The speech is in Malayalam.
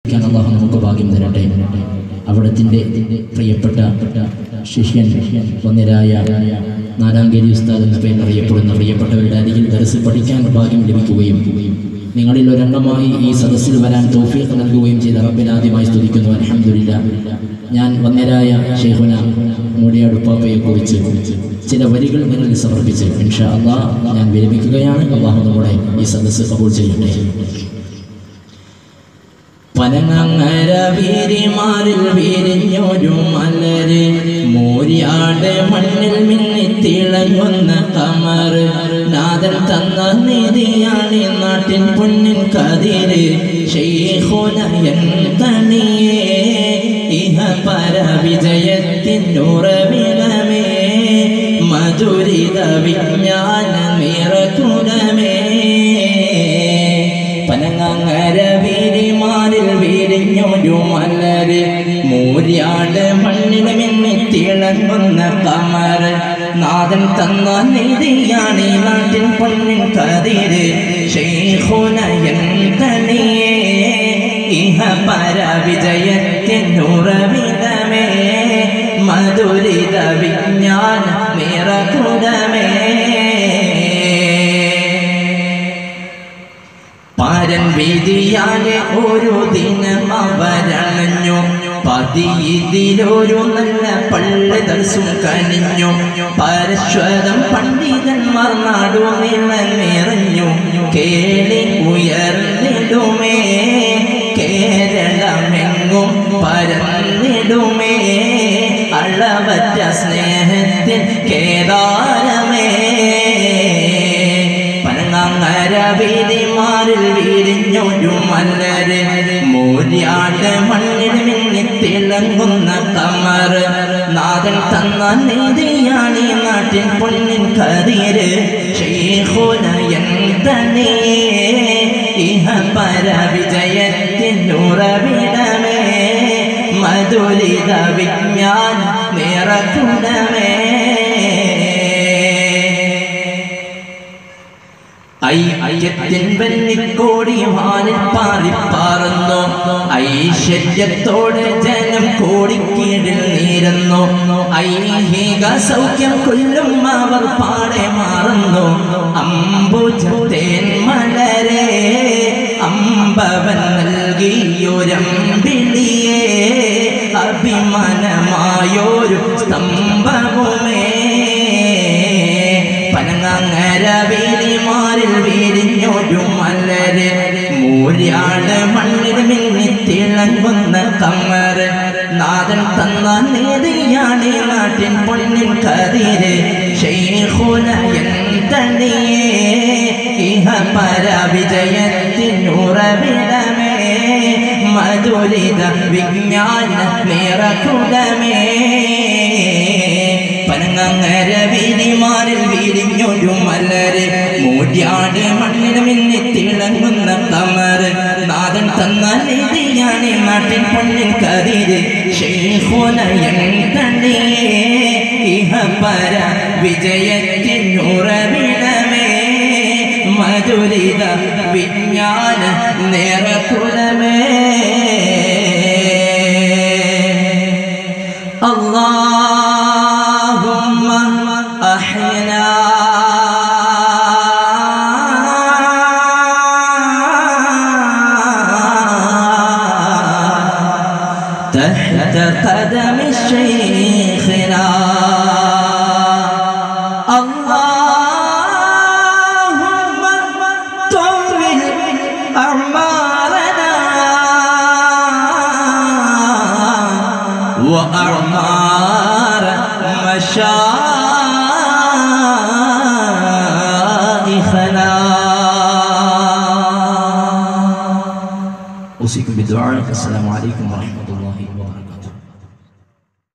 അല്ലാഹു നമുക്ക് ഭാഗ്യം തരട്ടെ. അവിടത്തിൻ്റെ പ്രിയപ്പെട്ട ശിഷ്യൻ വന്നിരായ നാലാങ്കേരി ഉസ്താദ് എന്ന പേരിൽ അറിയപ്പെടുന്ന പ്രിയപ്പെട്ടവരുടെ അരികിൽ ദർസ് പഠിക്കാൻ ഭാഗ്യം ലഭിക്കുകയും നിങ്ങളിൽ ഒരംഗമായി ഈ സദസ്സിൽ വരാൻ തൗഫീഖ് നൽകുകയും ചെയ്ത റബ്ബിനെ ആദ്യമായി സ്തുതിക്കുന്നു. അൽഹംദുലില്ലാഹ്. ഞാൻ വന്നിരായ ശൈഖുന മൂടിയാട് ഉപ്പാപ്പയെ കുറിച്ച് ചില വരികൾ നിങ്ങളിൽ സമർപ്പിച്ച് ഇൻഷാ അല്ലാഹ് ഞാൻ വിരമിക്കുകയാണ്. അല്ലാഹു നമ്മുടെ ഈ സദസ്സ് കബൂൽ ചെയ്യട്ടെ. പനങ്ങര വീരിമാറിൽ വീരിഞ്ഞൊരു മലര് മൂരിയാട് മണ്ണിൽ മിന്നിത്തിളങ്ങുന്ന കമർ നാദൻ തന്ന നിധിയാണ് നാട്ടിൻ പൊന്നിൻ കതിര് ശൈഖുനയൻ തണിയേ ഇഹ പര വിജയത്തിൻ ഉറവിടമേ മധുരിത വിജ്ഞാന നിറകുലമേ പനങ്ങര വീരിമാറിൽ വീരിഞ്ഞൊരു മലര് മൂരിയാട് മണ്ണിൽ മിന്നിത്തിളങ്ങുന്ന കമർ നാദൻ തന്ന നിധിയാണ് നാട്ടിൻ പൊന്നിൻ കതിര് ശൈഖുനയൻ തണിയേ ഇഹ പര വിജയത്തിൻ ഉറവിടമേ മധുരിത വിജ്ഞാന നിറകുലമേ പാരൻ വീതിയാലെ ഒരു ദിനം അവരണഞ്ഞു പതിയിതിലൊരു നല്ല പള്ളി ദർസും കനിഞ്ഞു പരശ്വതം പണ്ഡിതന്മാർ നാടു നിറഞ്ഞു കേളി ഉയർന്നിടുമേ കേരളമെങ്ങും പരന്നിടുമേ അളവറ്റ സ്നേഹത്തിൻ കേദാരമേ പനങ്ങര വീരിമാറിൽ വീരിഞ്ഞൊരു മലര് മൂരിയാട് മണ്ണിൽ മിന്നിത്തിളങ്ങുന്ന കമർ നാദൻ തന്ന നിധിയാണ് നാട്ടിൻ പൊന്നിൻ കതിര് ശൈഖുനയൻ തണിയേ ഇഹ പര വിജയത്തിൻ ഉറവിടമേ മധുരിത വിജ്ഞാന നിറകുലമേ ഐക്യത്തിൻ വെന്നിക്കോടി വാനിൽ പാറിപ്പാറുന്നു ഐശ്വര്യത്തോടെ ജനം കോടിക്കീഴിൽ നീരുന്നു ഐഹിക സൗഖ്യം കൊല്ലും അവർ പാടെ മാറുന്നു അംബുജത്തേൻ മലരെ അമ്പവൻ നൽകിയൊരമ്പിളിയേ അഭിമാനമായൊരു സ്തംഭവുമേ പനങ്ങര വീരിമാറിൽ വീരിഞ്ഞൊരു മലര് മൂരിയാട് മണ്ണിൽ മിന്നിത്തിളങ്ങുന്ന കമർ നാദൻ തന്ന നിധിയാണ് നാട്ടിൻ പൊന്നിൻ കതിര് ശൈഖുനയൻ തണിയേ ഇഹ പര വിജയത്തിൻ ഉറവിടമേ മധുരിത വിജ്ഞാന നിറകുലമേ പനങ്ങര വീരിമാറിൽ വീരിഞ്ഞൊരു മലര് മൂരിയാട് മണ്ണിൽ മിന്നിത്തിളങ്ങുന്ന കമർ നാദൻ തന്ന നിധിയാണ് നാട്ടിൻ പൊന്നിൻ കതിര് ശൈഖുനയൻ തണിയേ ഇഹ പര വിജയത്തിൻ ഉറവിടമേ മധുരിത വിജ്ഞാന നിറകുലമേ اللهم أحينا تحت قدم شيخنا اللهم طول أعمارنا وأعمار مشايخنا أوصيكم بالدعاء. السلام عليكم ورحمة الله.